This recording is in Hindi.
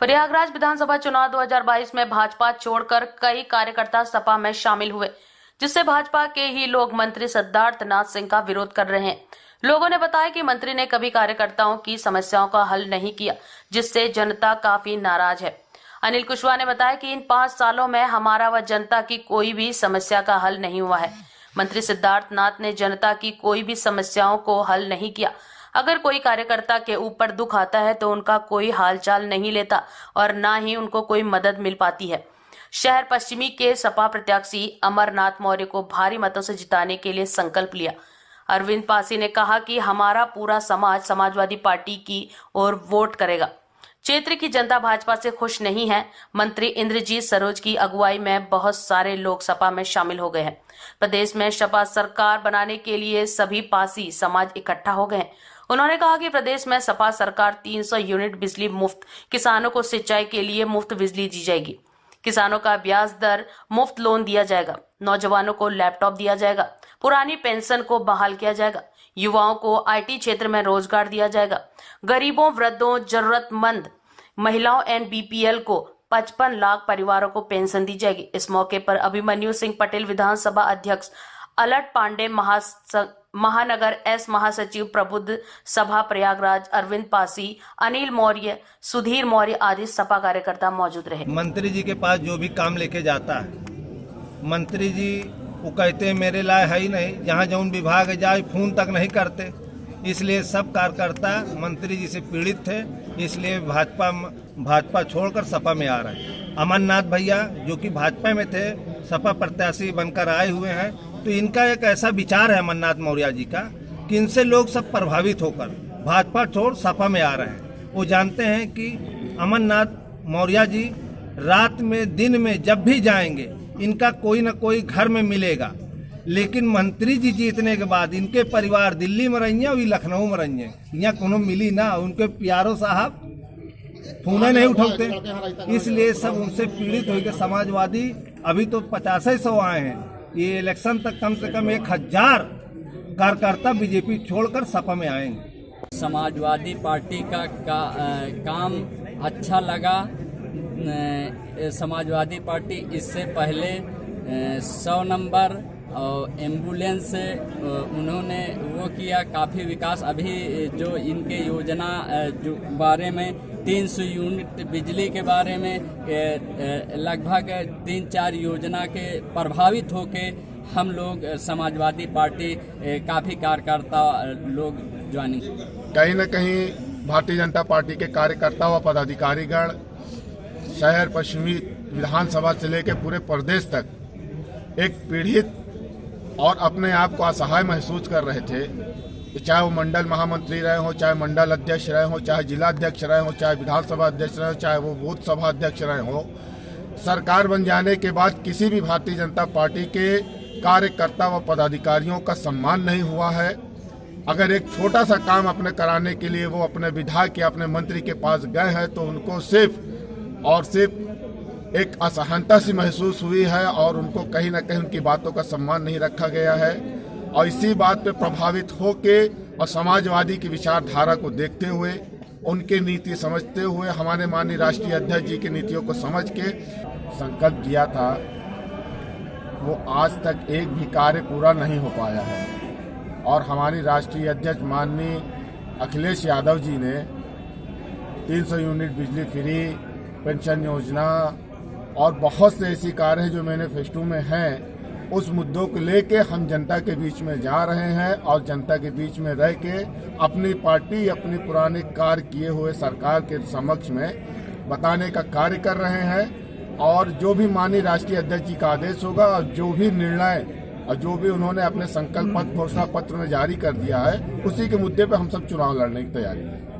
प्रयागराज विधानसभा चुनाव 2022 में भाजपा छोड़कर कई कार्यकर्ता सपा में शामिल हुए, जिससे भाजपा के ही लोग मंत्री सिद्धार्थनाथ सिंह का विरोध कर रहे हैं। लोगों ने बताया कि मंत्री ने कभी कार्यकर्ताओं की समस्याओं का हल नहीं किया, जिससे जनता काफी नाराज है। अनिल कुशवाहा ने बताया कि इन 5 सालों में हमारा व जनता की कोई भी समस्या का हल नहीं हुआ है। मंत्री सिद्धार्थनाथ ने जनता की कोई भी समस्याओं को हल नहीं किया। अगर कोई कार्यकर्ता के ऊपर दुख आता है तो उनका कोई हालचाल नहीं लेता और ना ही उनको कोई मदद मिल पाती है। शहर पश्चिमी के सपा प्रत्याशी अमरनाथ मौर्य को भारी मतों से जिताने के लिए संकल्प लिया। अरविंद पासी ने कहा कि हमारा पूरा समाज समाजवादी पार्टी की ओर वोट करेगा। क्षेत्र की जनता भाजपा से खुश नहीं है। मंत्री इंद्रजीत सरोज की अगुवाई में बहुत सारे लोग सपा में शामिल हो गए हैं। प्रदेश में सपा सरकार बनाने के लिए सभी पासी समाज इकट्ठा हो गए हैं। उन्होंने कहा कि प्रदेश में सपा सरकार 300 यूनिट बिजली मुफ्त, किसानों को सिंचाई के लिए मुफ्त बिजली दी जाएगी, किसानों का ब्याज दर मुफ्त लोन दिया जाएगा, नौजवानों को लैपटॉप दिया जाएगा, पुरानी पेंशन को बहाल किया जाएगा, युवाओं को आईटी क्षेत्र में रोजगार दिया जाएगा, गरीबों, वृद्धों, जरूरतमंद महिलाओं एंड बीपीएल को 55 लाख परिवारों को पेंशन दी जाएगी। इस मौके पर अभिमन्यु सिंह पटेल, विधानसभा अध्यक्ष अलट पांडे, महानगर एस महासचिव प्रबुद्ध सभा प्रयागराज, अरविंद पासी, अनिल मौर्य, सुधीर मौर्य आदि सपा कार्यकर्ता मौजूद रहे। मंत्री जी के पास जो भी काम लेके जाता है, मंत्री जी वो कहते हैं मेरे लायक है ही नहीं, जहाँ जौन विभाग है जाए फोन तक नहीं करते। इसलिए सब कार्यकर्ता मंत्री जी से पीड़ित थे, इसलिए भाजपा छोड़कर सपा में आ रहे हैं। अमरनाथ भैया जो कि भाजपा में थे, सपा प्रत्याशी बनकर आए हुए हैं, तो इनका एक ऐसा विचार है अमरनाथ मौर्य जी का कि इनसे लोग सब प्रभावित होकर भाजपा छोड़ सपा में आ रहे हैं। वो जानते हैं कि अमरनाथ मौर्य जी रात में दिन में जब भी जाएंगे इनका कोई न कोई घर में मिलेगा, लेकिन मंत्री जी जीतने के बाद इनके परिवार दिल्ली में रहिए और लखनऊ में रहिए, यहाँ कोनो मिली ना। उनके प्यारो साहब फोन नहीं उठाते, इसलिए सब उनसे पीड़ित होकर समाजवादी अभी तो 50-100 आए हैं। ये इलेक्शन तक कम से कम 1000 कार्यकर्ता बीजेपी छोड़कर सपा में आएंगे। समाजवादी पार्टी का काम अच्छा लगा। समाजवादी पार्टी इससे पहले 100 नंबर और एम्बुलेंस से उन्होंने वो किया, काफ़ी विकास। अभी जो इनके योजना जो बारे में 300 यूनिट बिजली के बारे में लगभग 3-4 योजना के प्रभावित होके हम लोग समाजवादी पार्टी काफ़ी कार्यकर्ता लोग ज्वाइनिंग। कहीं न कहीं भारतीय जनता पार्टी के कार्यकर्ता व पदाधिकारीगण शहर पश्चिमी विधानसभा से लेकर पूरे प्रदेश तक एक पीड़ित और अपने आप को असहाय महसूस कर रहे थे। चाहे वो मंडल महामंत्री रहे हो, चाहे मंडल अध्यक्ष रहे हो, चाहे जिला अध्यक्ष रहे हो, चाहे विधानसभा अध्यक्ष रहे हो, चाहे वो बूथ सभा अध्यक्ष रहे हो। सरकार बन जाने के बाद किसी भी भारतीय जनता पार्टी के कार्यकर्ता व पदाधिकारियों का सम्मान नहीं हुआ है। अगर एक छोटा सा काम अपने कराने के लिए वो अपने विधायक या अपने मंत्री के पास गए हैं तो उनको सिर्फ और सिर्फ एक असहनता सी महसूस हुई है और उनको कहीं ना कहीं उनकी बातों का सम्मान नहीं रखा गया है। और इसी बात पे प्रभावित होके और समाजवादी की विचारधारा को देखते हुए, उनकी नीति समझते हुए, हमारे माननीय राष्ट्रीय अध्यक्ष जी की नीतियों को समझ के संकल्प किया था, वो आज तक एक भी कार्य पूरा नहीं हो पाया है। और हमारी राष्ट्रीय अध्यक्ष माननीय अखिलेश यादव जी ने 300 यूनिट बिजली फ्री, पेंशन योजना और बहुत से ऐसी कार्य हैं जो मैनिफेस्टो में हैं, उस मुद्दों को लेके हम जनता के बीच में जा रहे हैं और जनता के बीच में रह के अपनी पार्टी, अपनी पुराने कार्य किए हुए सरकार के समक्ष में बताने का कार्य कर रहे हैं। और जो भी माननीय राष्ट्रीय अध्यक्ष जी का आदेश होगा और जो भी निर्णय और जो भी उन्होंने अपने संकल्प पत्र घोषणा पत्र में जारी कर दिया है, उसी के मुद्दे पर हम सब चुनाव लड़ने की तैयारी है।